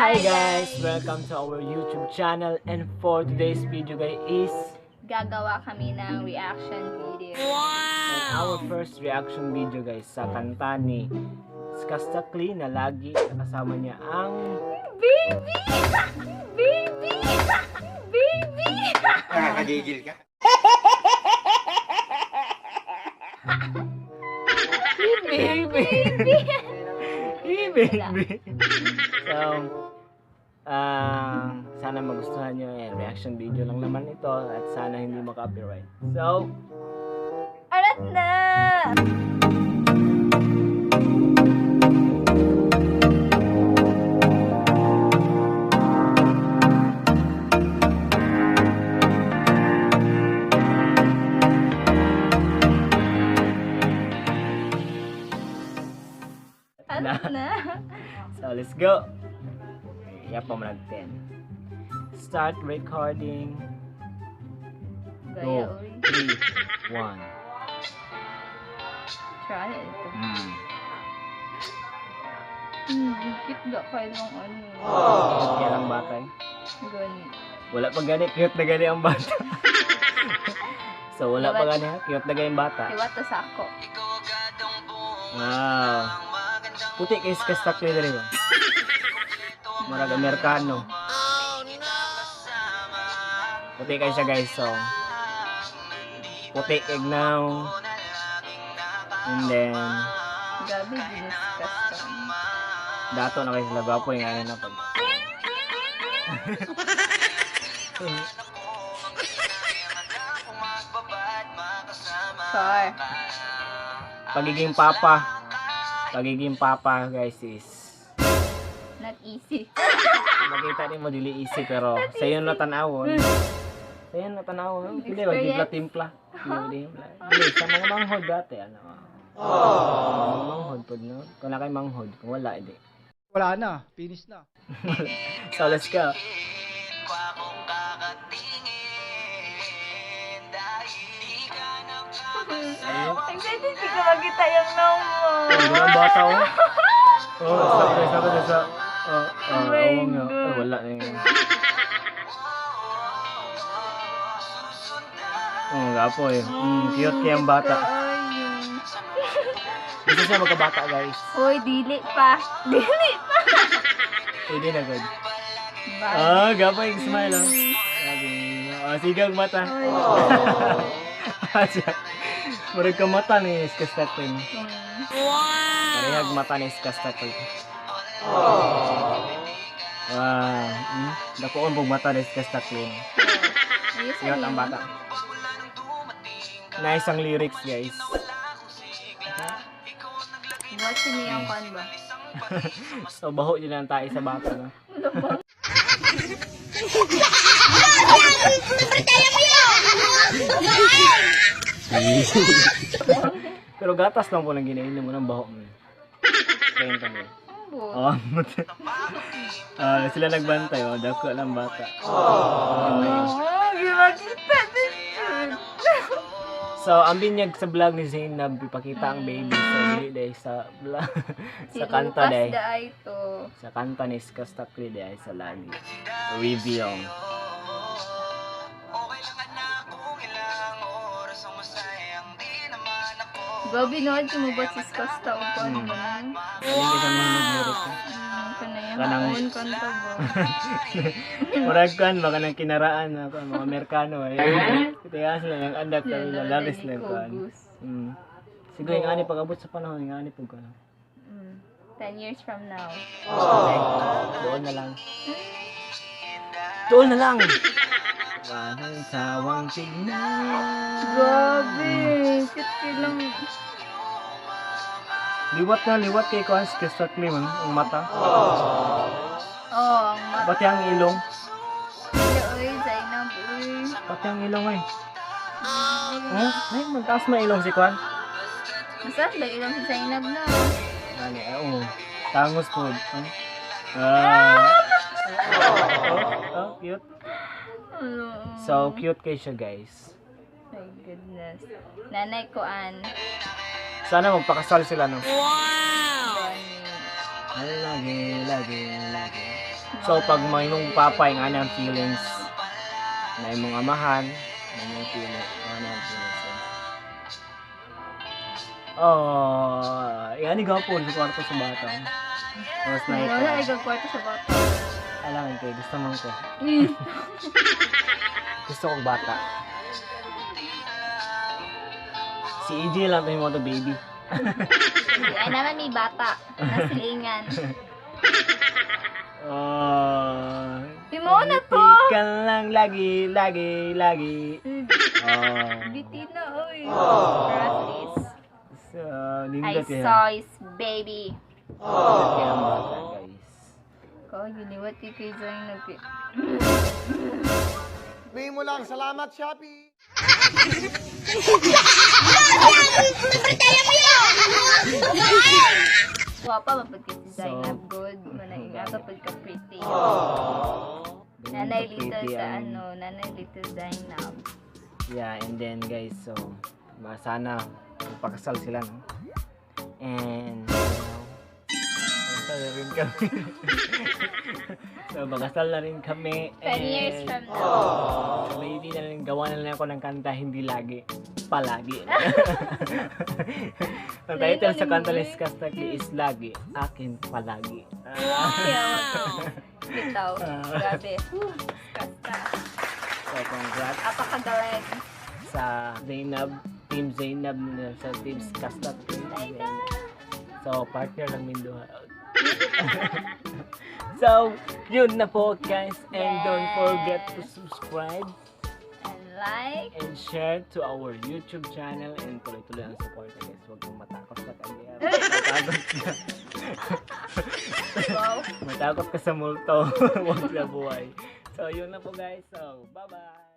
Hi guys! Welcome to our YouTube channel, and for today's video guys is Gagawa kami ng reaction video. and our first reaction video guys sa kanta ni Skastakli na lagi kasama niya ang Baby! Baby! Baby! Nakakagigil ka? Baby! Baby! So, sana magustuhan nyo yan. Reaction video lang naman ito at sana hindi ma-copyright. So, Arat na! Arat na! so let's go! Yap pa manag 10. Start recording. Gaya, Go. uy. 3, 1. Try ito. Mm. Cute ga kayo ng ano. Cute kaya lang bata eh. Gani. Wala pa gani, cute na gani ang bata. So wala pa gani ha, cute na gani ang bata. Iwa to sa ako. Wow. Puti kay Skastakli diri ba? Murag Amerikano. Puti kay siya guys, so puti ignaw. And then Gabi, diniscuss ka. dato na kayo sila gwapo yung ano na pag Char. pagiging papa guys is Not easy. makita din mo dili easy pero sa iyo na tanawon hindi ba timpla hindi sa mga manghod dati ano manghod pod no kung na kay manghod kung wala hindi Wala na, finish na. so let's go Excited di ka makita yung nong mo. oh ang bata sabi sa Oh my God. wala na yun gapo eh cute kaya ang bata gusto siya magkabata guys Uy, dili pa. Dili pa. hindi na good Bye. gapo yung smile sigang mata murag ka mata ni Skastakli parehag mata ni Skastakli wow dapoon pong mata ni Skastakli sigat ang bata nice ang lyrics guys Watch niya yung kan ba? so baho yun ang tayo sa bata no? pero gatas lang po lang ginainom mo ng baho mo kaya kami oh sila nagbantay dako lang bata Gimakita din. so ang binyag sa vlog ni Zainab ipakita ang baby so dili dahil sa vlog sa kanta dahil sa kanta ni Skastakli dahil sa lagi reveal Gabi nood sumubot si Skosta o kon mo na. hindi ka mahinog Kanaya Kanang- maon kanta ba? murag kan baka nang kinaraan ako mga Amerikano kaya sila nang adak kami lalis lang kan siguro yung ani pag-abot sa panahon yung ani po ka 10 years from now. doon na lang walang sawang tignan Gabi, cute lang. liwat kay Kuan Skastakli man ang mata Oh, ang mata. pati ang ilong Uy, Zainab, uy. pati ang ilong ay ay magtaas na ilong si Kuan Masas ba ilang si Zainab na? Ani, tangos po. Cute. Ano? So, cute kayo siya, guys. My goodness. Nanay ko an. Sana magpakasal sila, no? Wow! Lagi. So pag may mong papay nga ng feelings na imong amahan, may mong feelings, yan igapon sa kwarto sa bata. Tapos na ito. Wala ay kwarto sa bata. Kailangan kayo, gusto man ko. Gusto kong bata. Si EJ lang tayo mo to baby. Ay naman may bata. Nasilingan. Pimo na to! Ngiti ka lang lagi, lagi, lagi. Bitin na, oy. At least. So, I nindot yan. saw his baby. Nindot yan ang bata, guys. Kau giniwat kay Zainab. Sabihin mo lang, salamat, Shopee! Wapa mapagkat si Zainab good. Manay nga pagka pretty. Nanay little sa nanay little Zainab. Yeah, and then guys, so sana magpakasal sila, no? And magkasal na rin kami. So magkasal na rin kami. 10 years from now. Maybe na rin gawa na lang ako ng kanta, hindi lagi, palagi. Ang title sa kanta ni Skastaki is Lagi, Akin Palagi. Bitaw. Grabe. Kasta. So congrats Apakagaling. sa Zainab, Team Zainab, sa Team Skastaki. So partner lang Minduha. So yun na po guys, and don't forget to subscribe And like. and share to our YouTube channel, and tuloy-tuloy ang support guys. Huwag kang matakot sa kanya. Wow. Matakot ka sa multo. Huwag na buhay. So yun na po guys. So bye-bye.